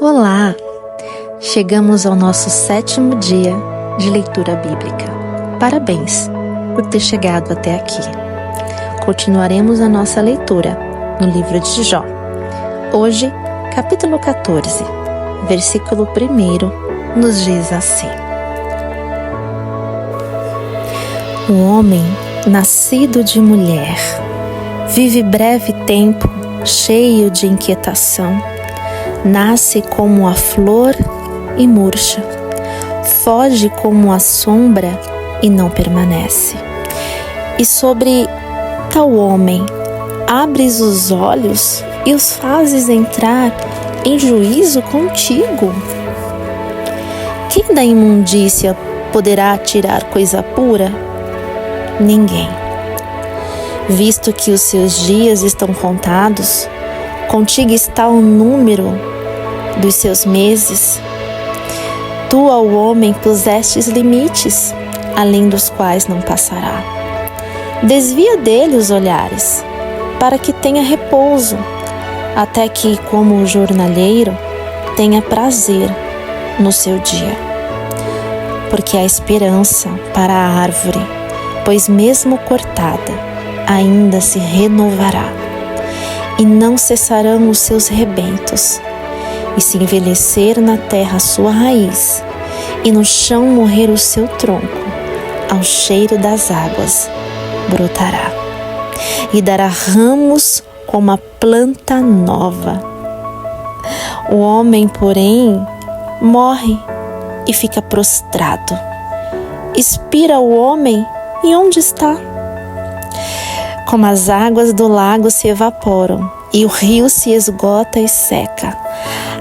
Olá! Chegamos ao nosso 7º dia de leitura bíblica. Parabéns por ter chegado até aqui. Continuaremos a nossa leitura no livro de Jó. Hoje, capítulo 14, versículo 1, nos diz assim: O homem, nascido de mulher, vive breve tempo, cheio de inquietação. Nasce como a flor e murcha, foge como a sombra e não permanece. E sobre tal homem, abres os olhos e os fazes entrar em juízo contigo. Quem da imundícia poderá tirar coisa pura? Ninguém. Visto que os seus dias estão contados, contigo está o número dos seus meses. Tu ao homem pusestes limites, além dos quais não passará. Desvia dele os olhares, para que tenha repouso, até que, como o jornaleiro, tenha prazer no seu dia. Porque há esperança para a árvore, pois mesmo cortada, ainda se renovará. E não cessarão os seus rebentos, e se envelhecer na terra a sua raiz, e no chão morrer o seu tronco, ao cheiro das águas brotará, e dará ramos como a planta nova. O homem, porém, morre e fica prostrado. Expira o homem, e onde está? Como as águas do lago se evaporam, e o rio se esgota e seca,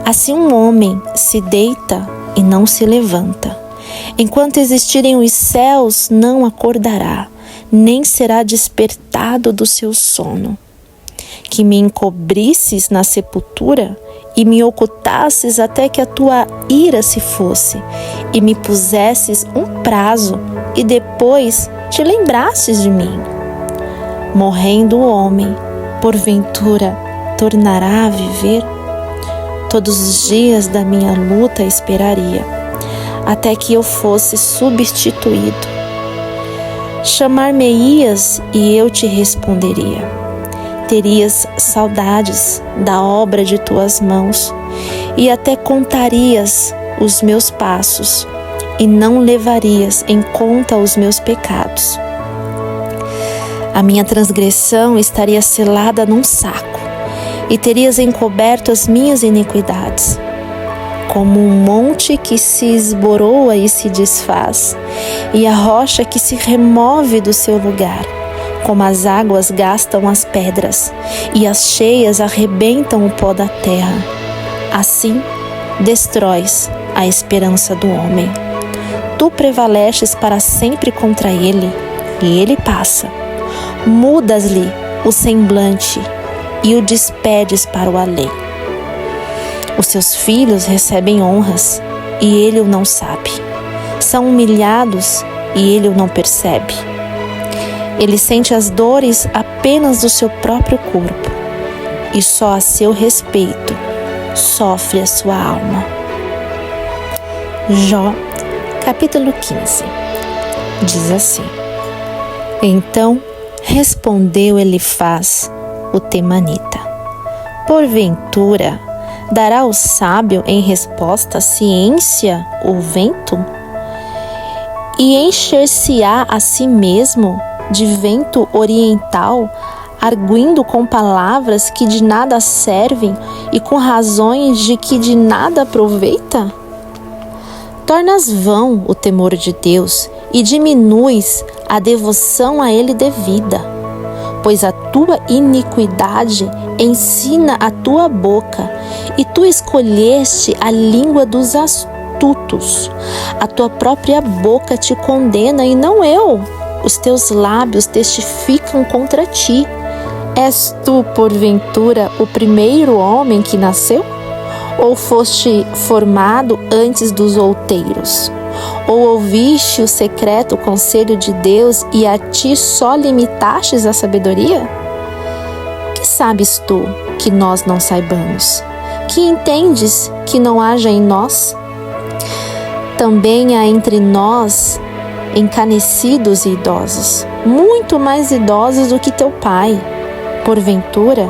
assim um homem se deita e não se levanta. Enquanto existirem os céus, não acordará, nem será despertado do seu sono. Que me encobrisses na sepultura e me ocultasses até que a tua ira se fosse, e me pusesses um prazo e depois te lembrasses de mim. Morrendo o homem, porventura tornará a viver? Todos os dias da minha luta esperaria, até que eu fosse substituído. Chamar-me-ias e eu te responderia. Terias saudades da obra de tuas mãos, e até contarias os meus passos, e não levarias em conta os meus pecados. A minha transgressão estaria selada num saco, e terias encoberto as minhas iniquidades. Como um monte que se esboroa e se desfaz, e a rocha que se remove do seu lugar, como as águas gastam as pedras, e as cheias arrebentam o pó da terra. Assim, destróis a esperança do homem. Tu prevalesces para sempre contra ele, e ele passa. Mudas-lhe o semblante e o despedes para o além. Os seus filhos recebem honras e ele o não sabe. São humilhados e ele o não percebe. Ele sente as dores apenas do seu próprio corpo, e só a seu respeito sofre a sua alma. Jó, capítulo 15, diz assim: Então respondeu Elifaz, o temanita: Porventura, dará o sábio em resposta à ciência o vento? E encher-se-á a si mesmo de vento oriental, arguindo com palavras que de nada servem e com razões de que de nada aproveita? Tornas vão o temor de Deus e diminuis a devoção a ele devida, pois a tua iniquidade ensina a tua boca, e tu escolheste a língua dos astutos. A tua própria boca te condena e não eu. Os teus lábios testificam contra ti. És tu, porventura, o primeiro homem que nasceu? Ou foste formado antes dos outeiros? Ou ouviste o secreto conselho de Deus e a ti só limitastes a sabedoria? Que sabes tu que nós não saibamos? que entendes que não haja em nós? Também há entre nós encanecidos e idosos, muito mais idosos do que teu pai. Porventura,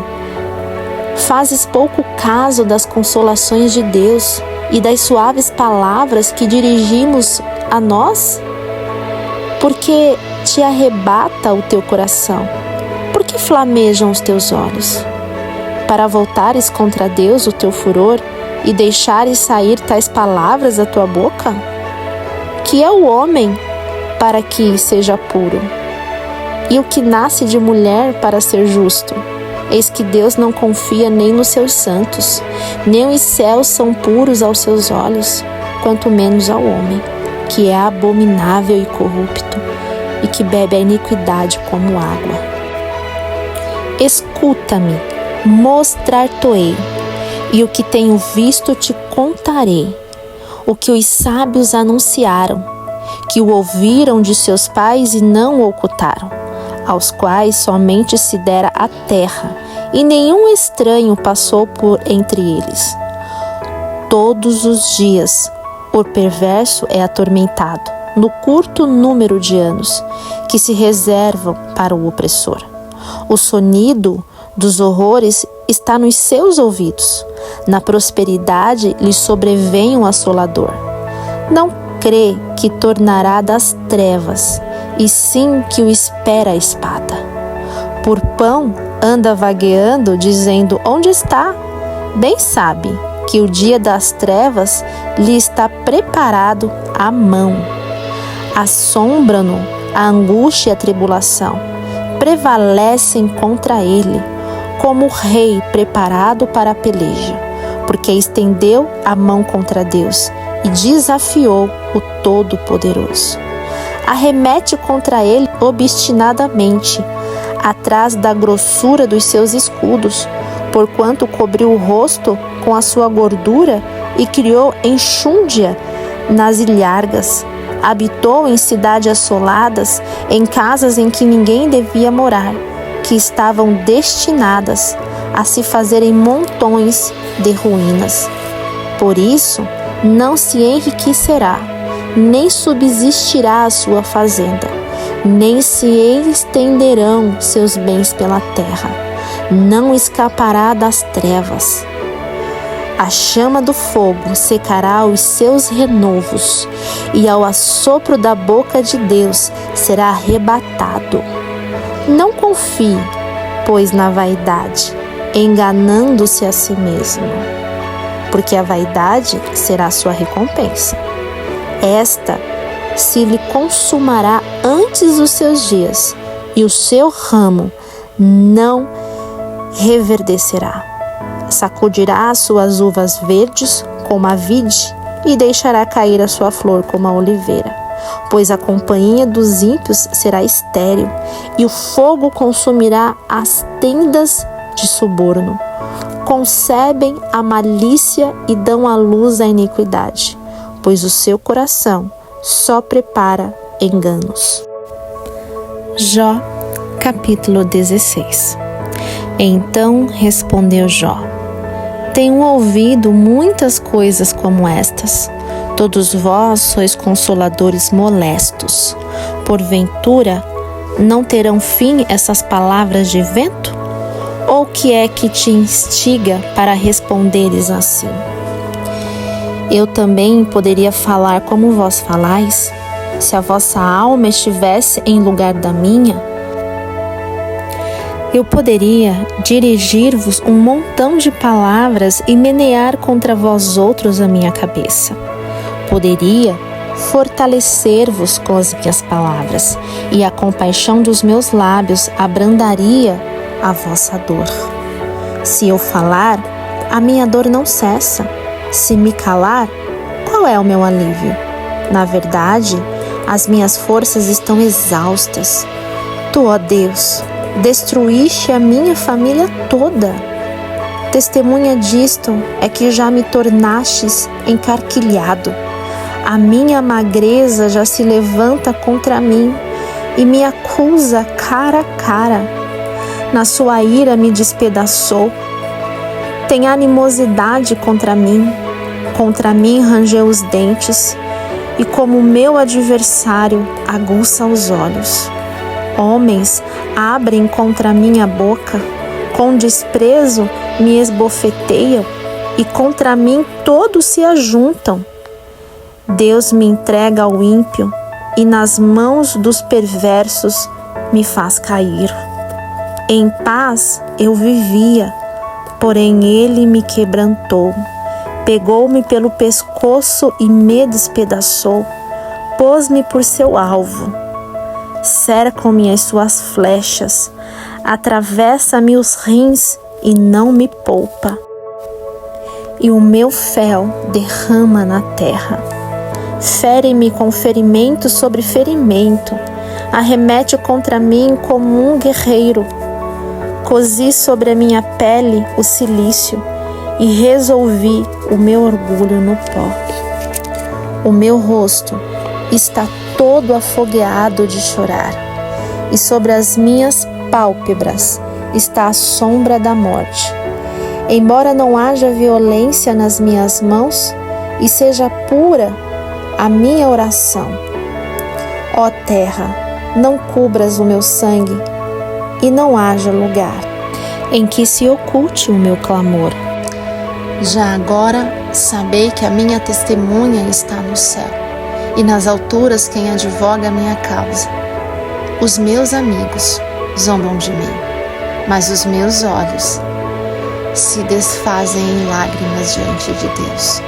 fazes pouco caso das consolações de Deus e das suaves palavras que dirigimos a nós? Porque te arrebata o teu coração? Por que flamejam os teus olhos? Para voltares contra Deus o teu furor e deixares sair tais palavras da tua boca? Que é o homem para que seja puro, e o que nasce de mulher para ser justo? Eis que Deus não confia nem nos seus santos, nem os céus são puros aos seus olhos, quanto menos ao homem, que é abominável e corrupto, e que bebe a iniquidade como água. Escuta-me, mostrar-te-ei, e o que tenho visto te contarei, o que os sábios anunciaram, que o ouviram de seus pais e não o ocultaram, aos quais somente se dera a terra, e nenhum estranho passou por entre eles. Todos os dias o perverso é atormentado, no curto número de anos que se reservam para o opressor. O sonido dos horrores está nos seus ouvidos, na prosperidade lhe sobrevém o assolador. Não crê que tornará das trevas, e sim que o espera a espada. Por pão anda vagueando, dizendo: onde está? Bem sabe que o dia das trevas lhe está preparado à mão. Assombram-no a angústia e a tribulação, prevalecem contra ele, como o rei preparado para a peleja, porque estendeu a mão contra Deus e desafiou o Todo-Poderoso. Arremete contra ele obstinadamente, atrás da grossura dos seus escudos, porquanto cobriu o rosto com a sua gordura e criou enxúndia nas ilhargas. Habitou em cidades assoladas, em casas em que ninguém devia morar, que estavam destinadas a se fazerem montões de ruínas. Por isso, não se enriquecerá, nem subsistirá a sua fazenda, nem se estenderão seus bens pela terra, não escapará das trevas. A chama do fogo secará os seus renovos, e ao assopro da boca de Deus será arrebatado. Não confie, pois, na vaidade, enganando-se a si mesmo, porque a vaidade será a sua recompensa. Esta se lhe consumará antes dos seus dias, e o seu ramo não reverdecerá. Sacudirá as suas uvas verdes como a vide, e deixará cair a sua flor como a oliveira. Pois a companhia dos ímpios será estéril, e o fogo consumirá as tendas de suborno. Concebem a malícia e dão à luz a iniquidade, pois o seu coração só prepara enganos. Jó, capítulo 16. Então respondeu Jó: tenho ouvido muitas coisas como estas. Todos vós sois consoladores molestos. Porventura, não terão fim essas palavras de vento? Ou que é que te instiga para responderes assim? Eu também poderia falar como vós falais, se a vossa alma estivesse em lugar da minha. Eu poderia dirigir-vos um montão de palavras e menear contra vós outros a minha cabeça. Poderia fortalecer-vos com as minhas palavras, e a compaixão dos meus lábios abrandaria a vossa dor. Se eu falar, a minha dor não cessa. Se me calar, qual é o meu alívio? Na verdade, as minhas forças estão exaustas. Tu, ó Deus, destruíste a minha família toda. Testemunha disto é que já me tornastes encarquilhado. A minha magreza já se levanta contra mim e me acusa cara a cara. Na sua ira me despedaçou. tem animosidade contra mim rangeu os dentes, e como meu adversário aguça os olhos. Homens abrem contra mim a boca, com desprezo me esbofeteiam, e contra mim todos se ajuntam. Deus me entrega ao ímpio, e nas mãos dos perversos me faz cair. Em paz eu vivia, porém ele me quebrantou. Pegou-me pelo pescoço e me despedaçou, pôs-me por seu alvo. Cercam-me as suas flechas, atravessa-me os rins e não me poupa. E o meu fel derrama na terra. Fere-me com ferimento sobre ferimento, arremete contra mim como um guerreiro. Cozi sobre a minha pele o cilício e resolvi o meu orgulho no pó. O meu rosto está todo afogueado de chorar, e sobre as minhas pálpebras está a sombra da morte. Embora não haja violência nas minhas mãos, e seja pura a minha oração. Ó terra, não cubras o meu sangue, e não haja lugar em que se oculte o meu clamor. Já agora sabei que a minha testemunha está no céu, e nas alturas quem advoga a minha causa. Os meus amigos zombam de mim, mas os meus olhos se desfazem em lágrimas diante de Deus,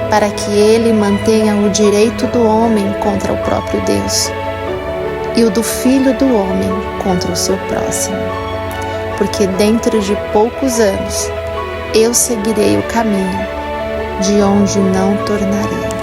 para que ele mantenha o direito do homem contra o próprio Deus, e o do filho do homem contra o seu próximo. Porque dentro de poucos anos eu seguirei o caminho de onde não tornarei.